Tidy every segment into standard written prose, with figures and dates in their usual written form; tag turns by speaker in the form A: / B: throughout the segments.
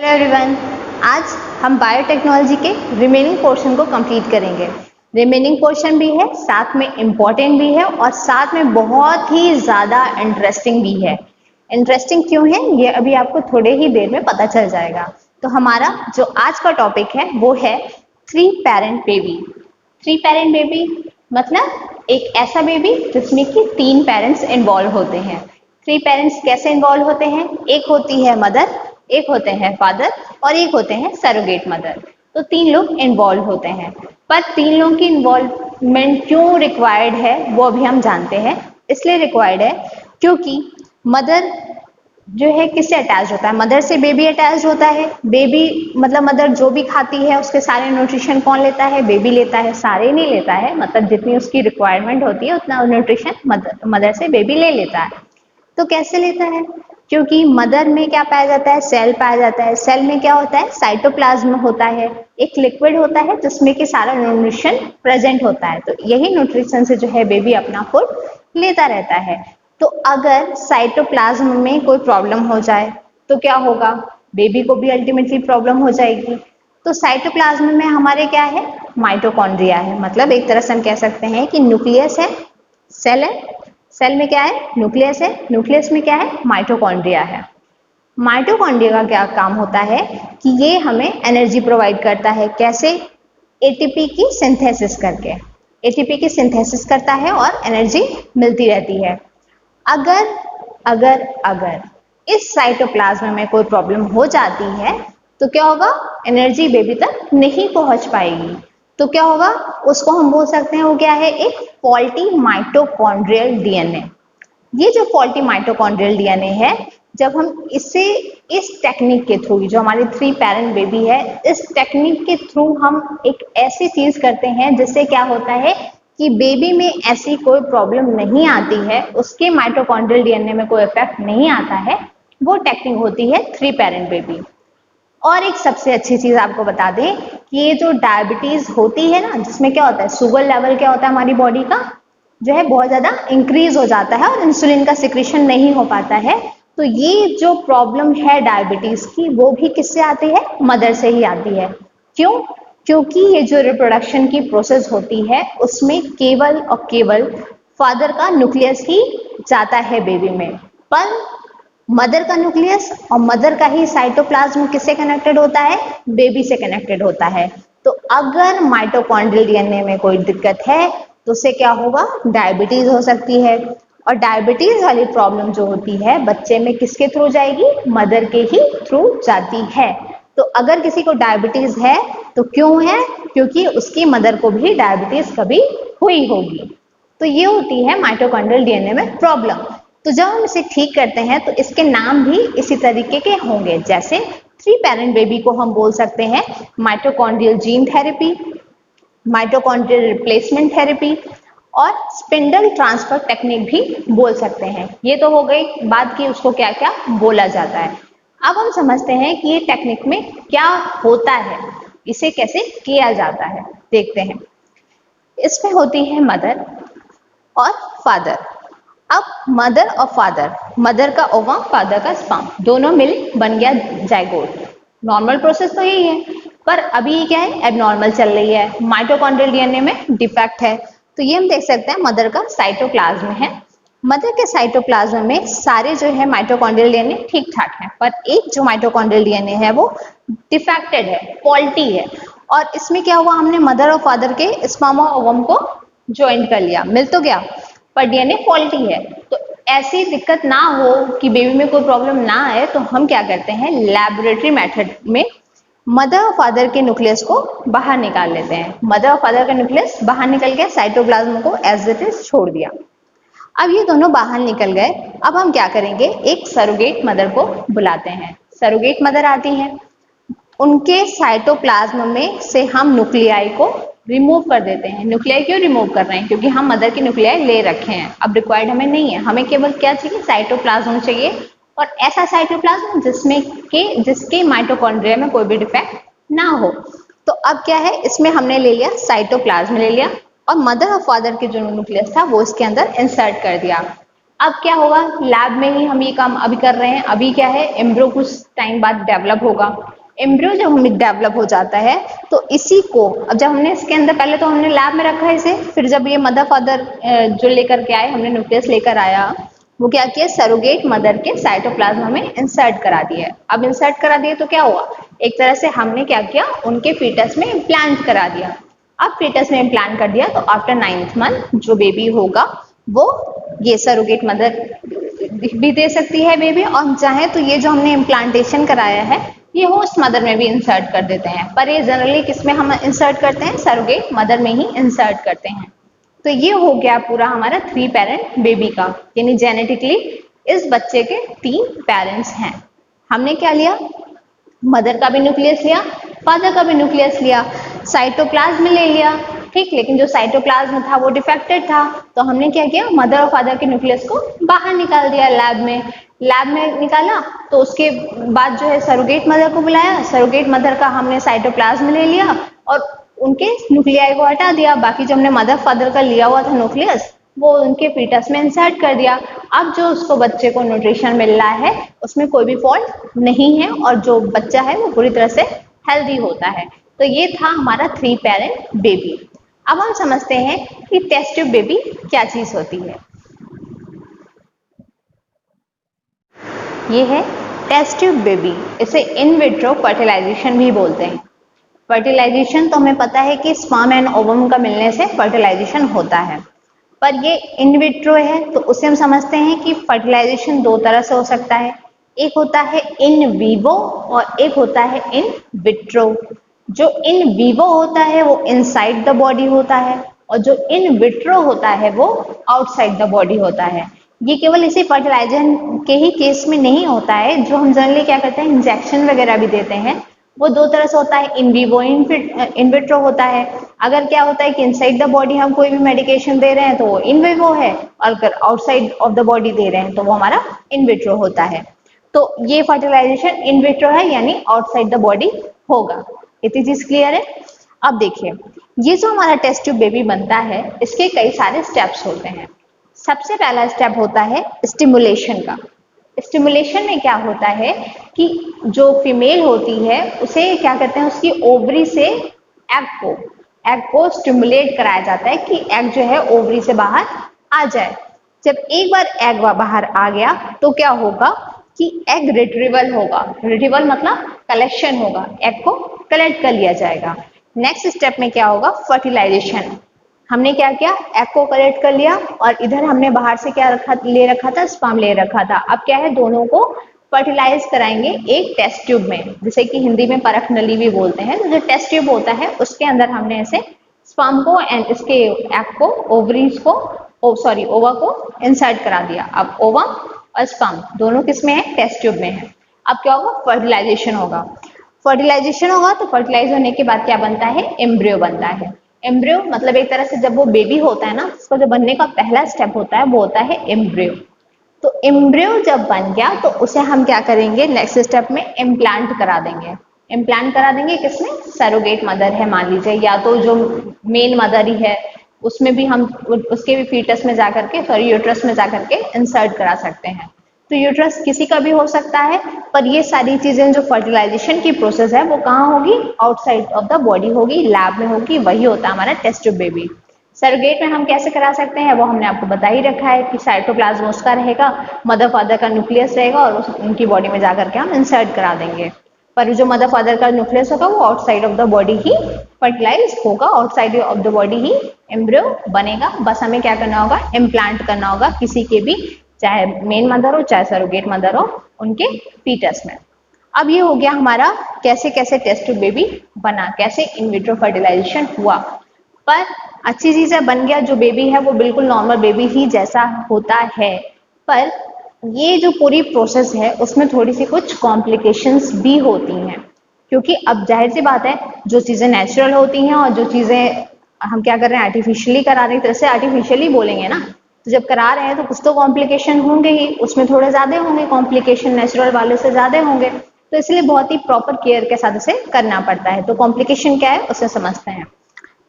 A: Hello everyone, आज हम biotechnology के रिमेनिंग पोर्शन को कंप्लीट करेंगे। रिमेनिंग पोर्शन भी है, साथ में इम्पोर्टेंट भी है और साथ में बहुत ही ज़्यादा इंटरेस्टिंग भी है। इंटरेस्टिंग क्यों है ये अभी आपको थोड़े ही देर में पता चल जाएगा। तो हमारा जो आज का टॉपिक है वो है three parent baby. Three parent baby मतलब एक ऐसा बेबी जिसमें कि तीन पेरेंट्स इन्वॉल्व होते हैं। थ्री पेरेंट्स कैसे इन्वॉल्व होते हैं? एक होती है मदर, एक होते हैं फादर और एक होते हैं सरोगेट मदर। तो तीन लोग इन्वॉल्व होते हैं। पर तीन लोगों की इन्वॉल्वमेंट क्यों रिक्वायर्ड है वो अभी हम जानते हैं। इसलिए रिक्वायर्ड है क्योंकि मदर जो है किससे अटैच होता है? मदर से बेबी अटैच होता है। बेबी मतलब मदर जो भी खाती है उसके सारे न्यूट्रिशन कौन लेता है? बेबी लेता है। सारे नहीं लेता है, मतलब जितनी उसकी रिक्वायरमेंट होती है उतना न्यूट्रिशन मदर से बेबी ले लेता है। तो कैसे लेता है? क्योंकि मदर में क्या पाया जाता है? सेल पाया जाता है। सेल में क्या होता है? साइटोप्लाज्म होता है, एक लिक्विड होता है जिसमें कि सारा न्यूट्रिशन प्रेजेंट होता है। तो यही न्यूट्रिशन से जो है बेबी अपना फूड लेता रहता है। तो अगर साइटोप्लाज्म में कोई प्रॉब्लम हो जाए तो क्या होगा? बेबी को भी अल्टीमेटली प्रॉब्लम हो जाएगी। तो साइटोप्लाज्म में हमारे क्या है? माइटोकॉन्ड्रिया है। मतलब एक तरह से हम कह सकते हैं कि न्यूक्लियस है, सेल है, सेल में क्या है? न्यूक्लियस है, न्यूक्लियस में क्या है? माइटोकॉन्ड्रिया है। माइटोकॉन्ड्रिया का क्या काम होता है कि ये हमें एनर्जी प्रोवाइड करता है। कैसे? एटीपी की सिंथेसिस करके। एटीपी की सिंथेसिस करता है और एनर्जी मिलती रहती है। अगर अगर अगर इस साइटोप्लाज्म में कोई प्रॉब्लम हो जाती है तो क्या होगा? एनर्जी बेबी तक नहीं पहुंच पाएगी। तो क्या होगा? उसको हम बोल सकते हैं वो क्या है? एक फॉल्टी माइटोकॉन्ड्रियल डीएनए। ये जो फॉल्टी माइटोकॉन्ड्रियल डीएनए है, जब हम इसे इस टेक्निक के थ्रू, जो हमारी थ्री पेरेंट बेबी है, इस टेक्निक के थ्रू हम एक ऐसी चीज करते हैं जिससे क्या होता है कि बेबी में ऐसी कोई प्रॉब्लम नहीं आती है, उसके माइटोकॉन्ड्रियल डीएनए में कोई इफेक्ट नहीं आता है। वो टेक्निक होती है थ्री पेरेंट बेबी। और एक सबसे अच्छी चीज आपको बता दें कि ये जो डायबिटीज होती है ना, जिसमें क्या होता है? शुगर लेवल क्या होता है हमारी बॉडी का जो है बहुत ज्यादा इंक्रीज हो जाता है और इंसुलिन का सिक्रीशन नहीं हो पाता है। तो ये जो प्रॉब्लम है डायबिटीज की वो भी किससे आती है? मदर से ही आती है। क्यों? क्योंकि ये जो रिप्रोडक्शन की प्रोसेस होती है उसमें केवल और केवल फादर का न्यूक्लियस ही जाता है बेबी में, पर मदर का न्यूक्लियस और मदर का ही साइटोप्लाज्म किससे कनेक्टेड होता है? बेबी से कनेक्टेड होता है। तो अगर माइटोकॉन्ड्रियल डीएनए में कोई दिक्कत है तो उससे क्या होगा? डायबिटीज हो सकती है। और डायबिटीज वाली प्रॉब्लम जो होती है बच्चे में किसके थ्रू जाएगी? मदर के ही थ्रू जाती है। तो अगर किसी को डायबिटीज है तो क्यों है? क्योंकि उसकी मदर को भी डायबिटीज कभी हुई होगी। तो ये होती है माइटोकॉन्ड्रियल डीएनए में प्रॉब्लम। तो जब हम इसे ठीक करते हैं तो इसके नाम भी इसी तरीके के होंगे। जैसे थ्री पेरेंट बेबी को हम बोल सकते हैं mitochondrial gene therapy, mitochondrial replacement therapy और स्पिंडल ट्रांसफर टेक्निक भी बोल सकते हैं। ये तो हो गई बात की उसको क्या क्या बोला जाता है। अब हम समझते हैं कि ये टेक्निक में क्या होता है, इसे कैसे किया जाता है, देखते हैं। इसमें होती है मदर और फादर। अब मदर और फादर, मदर का ओवम फादर का स्पर्म, दोनों मिल बन गया जाइगोट। नॉर्मल प्रोसेस तो यही है, पर अभी ये क्या है? एबनॉर्मल चल रही है, माइटोकॉन्ड्रियल डीएनए में डिफेक्ट है। तो ये हम देख सकते हैं मदर का साइटोप्लाज्म है। मदर के साइटोप्लाज्म में सारे जो है माइटोकॉन्ड्रियल डीएनए ठीक ठाक है, पर एक जो माइटोकॉन्ड्रियल डीएनए है वो डिफेक्टेड है, फॉल्टी है। और इसमें क्या हुआ? हमने मदर और फादर के स्पर्म और ओवम को ज्वाइन कर लिया, मिल तो गया, पर डीएनए फॉल्टी है। तो ऐसी दिक्कत ना हो कि बेबी में कोई प्रॉब्लम ना आए तो हम क्या करते हैं? लैबोरेटरी मेथड में मदर और फादर के न्यूक्लियस को बाहर निकाल लेते हैं। मदर और फादर का न्यूक्लियस बाहर निकल के साइटोप्लाज्म को एज इट इज छोड़ दिया। अब ये दोनों बाहर निकल गए। अब हम क्या करेंगे? एक सरोगेट मदर को बुलाते हैं। सरोगेट मदर आती हैं, उनके साइटोप्लाज्म में से हम न्यूक्लियाई को रिमूव कर देते हैं। न्यूक्लियाई क्यों रिमूव कर रहे हैं? क्योंकि हम मदर की न्यूक्लियाई ले रखे हैं, अब रिक्वायर्ड हमें नहीं है। हमें केवल क्या चाहिए? साइटोप्लाज्म चाहिए, और ऐसा साइटोप्लाज्म जिसके माइटोकॉन्ड्रिया में कोई भी डिफेक्ट ना हो। तो अब क्या है? इसमें हमने ले लिया साइटोप्लाज्म ले लिया और मदर और फादर के जो न्यूक्लियस था वो इसके अंदर इंसर्ट कर दिया। अब क्या होगा? लैब में ही हम ये काम अभी कर रहे हैं। अभी क्या है? एम्ब्रियो कुछ टाइम बाद डेवलप होगा, एम्ब्रियो जब डेवलप हो जाता है तो इसी को अब जब हमने इसके अंदर पहले तो हमने लैब में रखा है इसे, फिर जब ये मदर फादर जो लेकर के आए, हमने न्यूक्लियस लेकर आया, वो क्या किया, सरोगेट मदर के साइटोप्लाज्म में इंसर्ट करा दिया। अब इंसर्ट करा दिया तो क्या हुआ, एक तरह से हमने क्या किया, उनके फीटस में इम्प्लांट करा दिया। अब फीटस में इम्प्लांट कर दिया तो आफ्टर 9th मंथ जो बेबी होगा वो ये सरोगेट मदर भी दे सकती है बेबी, और चाहे तो ये जो हमने इम्प्लांटेशन कराया है ये होस्ट मदर में भी इंसर्ट कर देते हैं, पर ये जनरली किसमें हम इंसर्ट करते हैं, सरोगेट मदर में ही इंसर्ट करते हैं। तो ये हो गया पूरा हमारा 3 पेरेंट बेबी का, यानी जेनेटिकली इस बच्चे के 3 पेरेंट्स हैं। हमने क्या लिया, मदर का भी न्यूक्लियस लिया, फादर का भी न्यूक्लियस लिया, साइटोप्लाज्म ले लिया, ठीक, लेकिन जो साइटोप्लाज्म था वो डिफेक्टेड था, तो हमने क्या किया, मदर और फादर के न्यूक्लियस को बाहर निकाल दिया लैब में निकाला, तो उसके बाद जो है सरोगेट मदर को बुलाया, सरोगेट मदर का हमने साइटोप्लाज्म ले लिया और उनके न्यूक्लियाई को हटा दिया, बाकी जो हमने मदर फादर का लिया हुआ था न्यूक्लियस वो उनके फीटस में इंसर्ट कर दिया। अब जो उसको बच्चे को न्यूट्रिशन मिल रहा है उसमें कोई भी फॉल्ट नहीं है और जो बच्चा है वो पूरी तरह से हेल्दी होता है। तो ये था हमारा 3 पेरेंट बेबी। अब हम समझते हैं कि टेस्ट ट्यूब बेबी क्या चीज होती है। ये है टेस्ट ट्यूब बेबी, इसे इन विट्रो फर्टिलाइजेशन भी बोलते हैं। फर्टिलाइजेशन तो हमें पता है कि स्पर्म एंड ओवम का मिलने से फर्टिलाइजेशन होता है, पर ये इन विट्रो है तो उसे हम समझते हैं कि फर्टिलाइजेशन 2 तरह से हो सकता है, एक होता है इन वीवो और एक होता है इन विट्रो। जो इन वीवो होता है वो इनसाइड द बॉडी होता है और जो इन विट्रो होता है वो आउटसाइड द बॉडी होता है। ये केवल इसी फर्टिलाइजेशन के ही केस में नहीं होता है, जो हम जनरली क्या करते हैं इंजेक्शन वगैरह भी देते हैं वो 2 तरह से होता है, इन वीवो इन विट्रो होता है। अगर क्या होता है कि इनसाइड द बॉडी हम कोई भी मेडिकेशन दे रहे हैं तो वो इन विवो है, और अगर आउटसाइड ऑफ द बॉडी दे रहे हैं तो वो हमारा इन विट्रो होता है। तो ये फर्टिलाइजेशन इन विट्रो है यानी आउटसाइड द बॉडी होगा। इतनी चीज क्लियर है। अब देखिए ये जो हमारा टेस्ट ट्यूब बेबी बनता है इसके कई सारे स्टेप्स होते हैं। सबसे पहला स्टेप होता है स्टिमुलेशन का। स्टिमुलेशन में क्या होता है कि जो फीमेल होती है उसे क्या कहते हैं, उसकी ओवरी से एग को स्टिमुलेट कराया जाता है कि एग जो है ओवरी से बाहर आ जाए। जब एक बार एग बाहर आ गया तो क्या होगा कि एग रिट्रीवल होगा। रिट्रीवल मतलब कलेक्शन होगा, एग को कलेक्ट कर लिया जाएगा। नेक्स्ट स्टेप में क्या होगा, फर्टिलाइजेशन। हमने क्या किया, एग को कलेक्ट कर लिया और इधर हमने बाहर से क्या ले रखा था, स्पर्म ले रखा था। अब क्या है, दोनों को फर्टिलाइज कराएंगे एक टेस्ट ट्यूब में, जिसे कि हिंदी में परख नली भी बोलते हैं। तो जो टेस्ट ट्यूब होता है उसके अंदर हमने ऐसे स्पर्म को एंड इसके एग को, ओवरीज को, ओवा को इंसर्ट करा दिया। अब ओवा और स्पर्म दोनों किस में है, टेस्ट ट्यूब में है। अब क्या होगा, फर्टिलाइजेशन होगा। फर्टिलाइजेशन होगा तो फर्टिलाइज होने के बाद क्या बनता है, एम्ब्रियो बनता है। एम्ब्रियो मतलब एक तरह से जब वो बेबी होता है ना, उसको जो बनने का पहला स्टेप होता है वो होता है एम्ब्रियो। तो एम्ब्रियो जब बन गया तो उसे हम क्या करेंगे, नेक्स्ट स्टेप में इम्प्लांट करा देंगे। इम्प्लांट करा देंगे किसमें, सरोगेट मदर है मान लीजिए, या तो जो मेन मदर ही है उसमें भी हम उसके भी फीटस में जाकर के, सॉरी यूट्रस में जाकर के इंसर्ट करा सकते हैं। तो यूट्रस किसी का भी हो सकता है, पर ये सारी चीजें जो फर्टिलाइजेशन की प्रोसेस है वो कहाँ होगी, आउटसाइड ऑफ द बॉडी होगी, लैब में होगी। वही होता है हमारा टेस्ट ट्यूब बेबी। सरोगेट में हम कैसे करा सकते हैं वो हमने आपको बता ही रखा है कि साइटोप्लाज्म उसका रहेगा, मदर फादर का न्यूक्लियस रहेगा और उनकी बॉडी में जाकर के हम इंसर्ट करा देंगे। पर जो मदर फादर का न्यूक्लियस होगा वो आउटसाइड ऑफ द बॉडी ही फर्टिलाइज होगा, आउटसाइड ऑफ द बॉडी ही एम्ब्रियो बनेगा। बस हमें क्या करना होगा, इम्प्लांट करना होगा किसी के भी, चाहे मेन मदर हो चाहे सरोगेट मदर हो, उनके फीटस में। अब ये हो गया हमारा कैसे कैसे टेस्ट ट्यूब बेबी बना, कैसे इन विट्रो फर्टिलाइजेशन हुआ। पर अच्छी चीज है, बन गया, जो बेबी है वो बिल्कुल नॉर्मल बेबी ही जैसा होता है। पर ये जो पूरी प्रोसेस है उसमें थोड़ी सी कुछ कॉम्प्लिकेशंस भी होती हैं, क्योंकि अब जाहिर सी बात है जो चीजें नेचुरल होती हैं और जो चीजें हम क्या कर रहे हैं आर्टिफिशियली करा रहे हैं, तरह से आर्टिफिशियली बोलेंगे ना, तो जब करा रहे हैं तो कुछ तो कॉम्प्लिकेशन होंगे ही, उसमें थोड़े ज्यादा होंगे कॉम्प्लिकेशन, नेचुरल वाले से ज्यादा होंगे। तो इसलिए बहुत ही प्रॉपर केयर के साथ उसे करना पड़ता है। तो कॉम्प्लिकेशन क्या है उसे समझते हैं।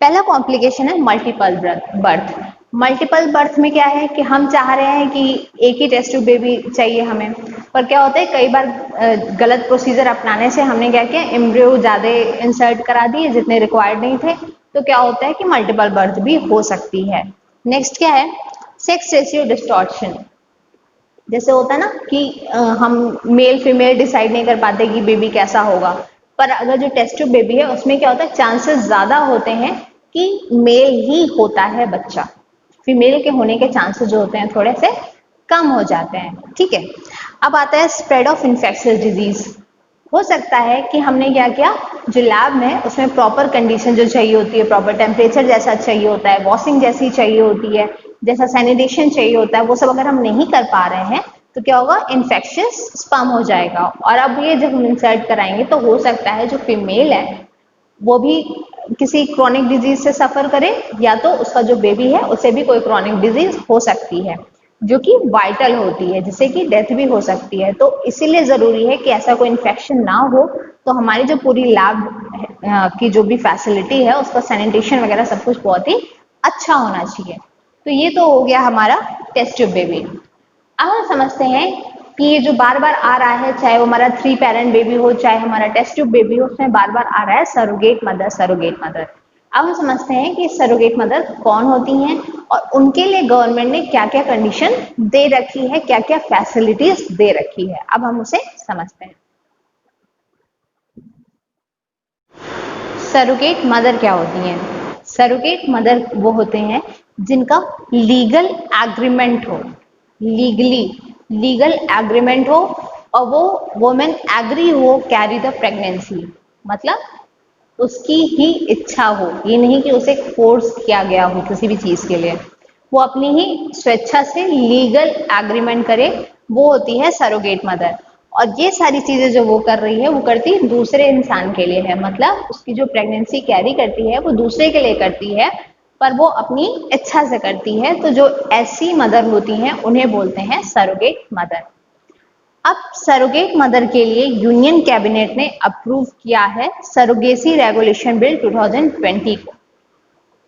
A: पहला कॉम्प्लिकेशन है मल्टीपल बर्थ। मल्टीपल बर्थ में क्या है कि हम चाह रहे हैं कि एक ही टेस्ट ट्यूब बेबी चाहिए हमें, पर क्या होता है कई बार गलत प्रोसीजर अपनाने से हमने क्या किया, एम्ब्रियो ज्यादा इंसर्ट करा दिए जितने रिक्वायर्ड नहीं थे, तो क्या होता है कि मल्टीपल बर्थ भी हो सकती है। नेक्स्ट क्या है, सेक्स रेशियो डिस्टॉर्शन। जैसे होता है ना कि हम मेल फीमेल डिसाइड नहीं कर पाते कि बेबी कैसा होगा, पर अगर जो टेस्ट ट्यूब बेबी है उसमें क्या होता है, चांसेस ज्यादा होते हैं कि मेल ही होता है बच्चा, फीमेल के होने के चांसेस जो होते हैं थोड़े से कम हो जाते हैं। ठीक है, अब आता है स्प्रेड ऑफ इन्फेक्शियस डिजीज। हो सकता है कि हमने क्या किया, जो लैब में उसमें प्रॉपर कंडीशन जो चाहिए होती है, प्रॉपर टेम्परेचर जैसा चाहिए होता है, वॉशिंग जैसी चाहिए होती है, जैसा सैनिटेशन चाहिए होता है, वो सब अगर हम नहीं कर पा रहे हैं तो क्या होगा, इन्फेक्शियस स्पम हो जाएगा। और अब ये जब हम इंसर्ट कराएंगे तो हो सकता है जो फीमेल है वो भी किसी क्रॉनिक डिजीज से सफर करे, या तो उसका जो बेबी है उसे भी कोई क्रॉनिक डिजीज हो सकती है जो कि वाइटल होती है, जिससे कि डेथ भी हो सकती है। तो इसीलिए जरूरी है कि ऐसा कोई इन्फेक्शन ना हो, तो हमारी जो पूरी लैब की जो भी फैसिलिटी है उसका सैनिटेशन वगैरह सब कुछ बहुत ही अच्छा होना चाहिए। तो ये तो हो गया हमारा टेस्ट ट्यूब बेबी। अब हम समझते हैं कि ये जो बार बार आ रहा है, चाहे वो हमारा 3 पेरेंट बेबी हो चाहे हमारा टेस्ट ट्यूब बेबी हो, उसमें बार बार आ रहा है सरोगेट मदर, सरोगेट मदर। अब हम समझते हैं कि सरोगेट मदर कौन होती हैं और उनके लिए गवर्नमेंट ने क्या क्या कंडीशन दे रखी है, क्या क्या फैसिलिटीज दे रखी है, अब हम उसे समझते हैं। सरोगेट मदर क्या होती हैं? सरोगेट मदर वो होते हैं जिनका लीगल एग्रीमेंट हो, लीगल एग्रीमेंट हो, और वो वुमेन एग्री हो कैरी द प्रेगनेंसी, मतलब उसकी ही इच्छा हो, ये नहीं कि उसे फोर्स किया गया हो किसी भी चीज के लिए, वो अपनी ही स्वेच्छा से लीगल एग्रीमेंट करे, वो होती है सरोगेट मदर। और ये सारी चीजें जो वो कर रही है वो करती दूसरे इंसान के लिए है, मतलब उसकी जो प्रेगनेंसी कैरी करती है वो दूसरे के लिए करती है, पर वो अपनी इच्छा से करती है। तो जो ऐसी मदर होती हैं उन्हें बोलते हैं सरोगेट मदर। अब सरोगेट मदर के लिए यूनियन कैबिनेट ने अप्रूव किया है सरोगेसी रेगुलेशन बिल 2020 को।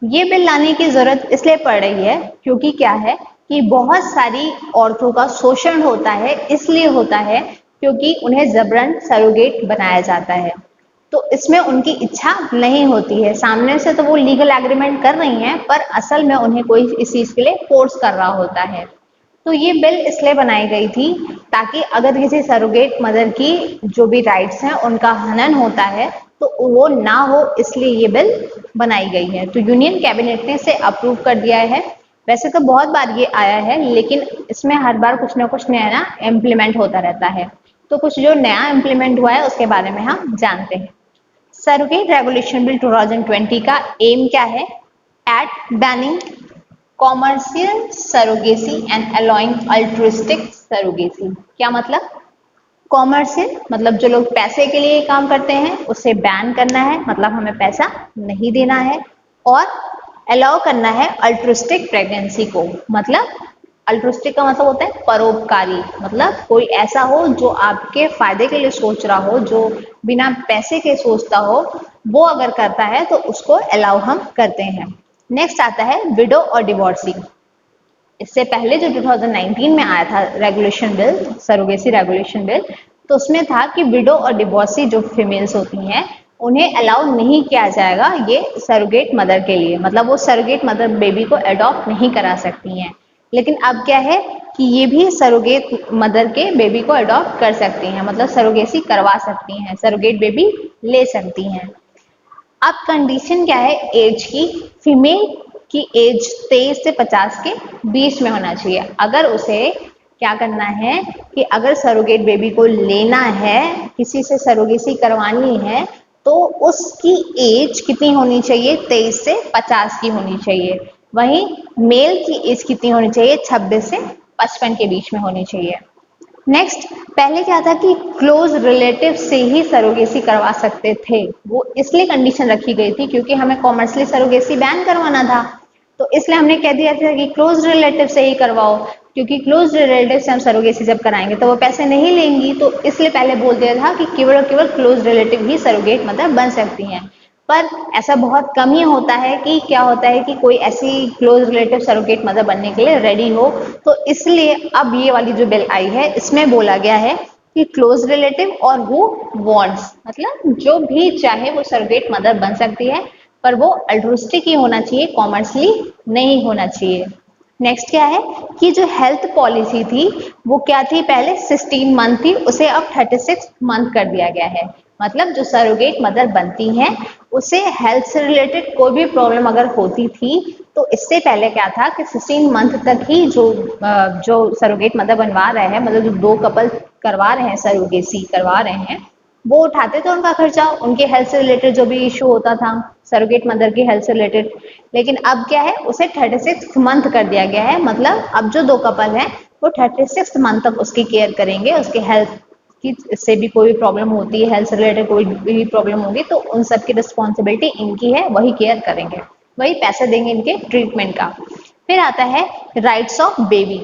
A: ये बिल लाने की जरूरत इसलिए पड़ रही है क्योंकि क्या है कि बहुत सारी औरतों का शोषण होता है, इसलिए होता है क्योंकि उन्हें जबरन सरोगेट बनाया जाता है। तो इसमें उनकी इच्छा नहीं होती है, सामने से तो वो लीगल एग्रीमेंट कर रही हैं पर असल में उन्हें कोई इस चीज के लिए फोर्स कर रहा होता है। तो ये बिल इसलिए बनाई गई थी ताकि अगर किसी सरोगेट मदर की जो भी राइट्स हैं उनका हनन होता है तो वो ना हो, इसलिए ये बिल बनाई गई है। तो यूनियन कैबिनेट ने इसे अप्रूव कर दिया है। वैसे तो बहुत बार ये आया है लेकिन इसमें हर बार कुछ ना कुछ नया ना इम्प्लीमेंट होता रहता है। तो कुछ जो नया इम्प्लीमेंट हुआ है उसके बारे में हम जानते हैं। सरोगेट रेगुलेशन बिल 2020 का एम क्या है? At banning commercial surrogacy and allowing altruistic surrogacy. क्या मतलब? कॉमर्शियल मतलब जो लोग पैसे के लिए काम करते हैं उसे बैन करना है, मतलब हमें पैसा नहीं देना है, और अलाउ करना है अल्ट्रुइस्टिक प्रेगनेंसी को। मतलब अल्ट्रुइस्टिक का मतलब होता है परोपकारी, मतलब कोई ऐसा हो जो आपके फायदे के लिए सोच रहा हो, जो बिना पैसे के सोचता हो, वो अगर करता है तो उसको अलाउ हम करते हैं। नेक्स्ट आता है विडो और डिवोर्सी। इससे पहले जो 2019 में आया था regulation bill, surrogacy regulation bill, तो उसमें था कि विडो और डिवोर्सी जो फीमेल्स होती हैं उन्हें अलाउ नहीं किया जाएगा ये सरोगेट मदर के लिए, मतलब वो सरोगेट मदर बेबी को अडॉप्ट नहीं करा सकती हैं। लेकिन अब क्या है कि ये भी सरोगेट मदर के बेबी को अडॉप्ट कर सकती हैं, मतलब सरोगेसी करवा सकती हैं, सरोगेट बेबी ले सकती हैं। अब कंडीशन क्या है एज की? फीमेल की एज 23 से 50 के बीच में होना चाहिए। अगर उसे क्या करना है कि अगर सरोगेट बेबी को लेना है, किसी से सरोगेसी करवानी है, तो उसकी एज कितनी होनी चाहिए? 23 से 50 की होनी चाहिए। वहीं मेल की एज कितनी होनी चाहिए? 26 से 55 के बीच में होनी चाहिए। नेक्स्ट, पहले क्या था कि क्लोज रिलेटिव से ही सरोगेसी करवा सकते थे, वो इसलिए कंडीशन रखी गई थी क्योंकि हमें कॉमर्शियली सरोगेसी बैन करवाना था। तो इसलिए हमने कह दिया था कि क्लोज रिलेटिव से ही करवाओ, क्योंकि क्लोज रिलेटिव से हम सरोगेसी जब कराएंगे तो वो पैसे नहीं लेंगी, तो इसलिए पहले बोल दिया था कि केवल और केवल क्लोज रिलेटिव ही सरोगेट मदर बन सकती हैं। पर ऐसा बहुत कम ही होता है कि क्या होता है कि कोई ऐसी क्लोज रिलेटिव सरोगेट मदर बनने के लिए रेडी हो। तो इसलिए अब ये वाली जो बिल आई है इसमें बोला गया है कि क्लोज रिलेटिव और हु वांट्स, मतलब जो भी चाहे वो सरोगेट मदर बन सकती है, पर वो अल्ट्रुइस्टिक ही होना चाहिए, कॉमर्शियली नहीं होना चाहिए। नेक्स्ट क्या है कि जो हेल्थ पॉलिसी थी वो क्या थी, पहले 16 मंथ थी, उसे अब 36 मंथ कर दिया गया है। मतलब जो सरोगेट मदर बनती हैं उसे हेल्थ से रिलेटेड कोई भी प्रॉब्लम अगर होती थी तो इससे पहले क्या था कि 16 मंथ तक ही जो सरोगेट मदर बनवा रहे हैं, मतलब जो दो कपल करवा रहे हैं, सरोगेसी करवा रहे हैं, वो उठाते थे उनका खर्चा, उनके हेल्थ से रिलेटेड जो भी इशू होता था सरोगेट मदर की हेल्थ से रिलेटेड। लेकिन अब क्या है, उसे 36 मंथ कर दिया गया है। मतलब अब जो दो कपल हैं वो 36 मंथ तक उसकी केयर करेंगे, उसके हेल्थ की से भी कोई भी प्रॉब्लम होती है, हेल्थ से रिलेटेड कोई भी प्रॉब्लम होगी तो उन सब की रिस्पॉन्सिबिलिटी इनकी है, वही केयर करेंगे, वही पैसे देंगे इनके ट्रीटमेंट का। फिर आता है राइट्स ऑफ बेबी,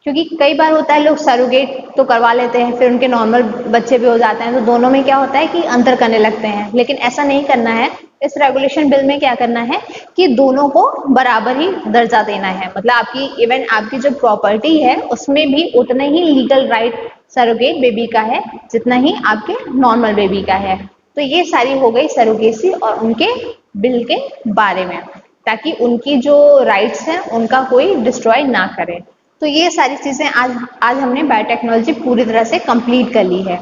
A: क्योंकि कई बार होता है लोग सरोगेट तो करवा लेते हैं फिर उनके नॉर्मल बच्चे भी हो जाते हैं, तो दोनों में क्या होता है कि अंतर करने लगते हैं, लेकिन ऐसा नहीं करना है। इस रेगुलेशन बिल में क्या करना है कि दोनों को बराबर ही दर्जा देना है। मतलब आपकी इवन आपकी जो प्रॉपर्टी है उसमें भी उतना ही लीगल राइट सरोगेट बेबी का है जितना ही आपके नॉर्मल बेबी का है। तो ये सारी हो गई सरोगेसी और उनके बिल के बारे में, ताकि उनकी जो राइट्स हैं उनका कोई डिस्ट्रॉय ना करे। तो ये सारी चीजें आज हमने बायोटेक्नोलॉजी पूरी तरह से कंप्लीट कर ली है।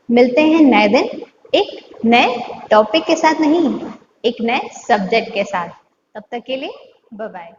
A: मिलते हैं नए दिन एक नए टॉपिक के साथ, नहीं एक नए सब्जेक्ट के साथ। तब तक के लिए बाय बाय।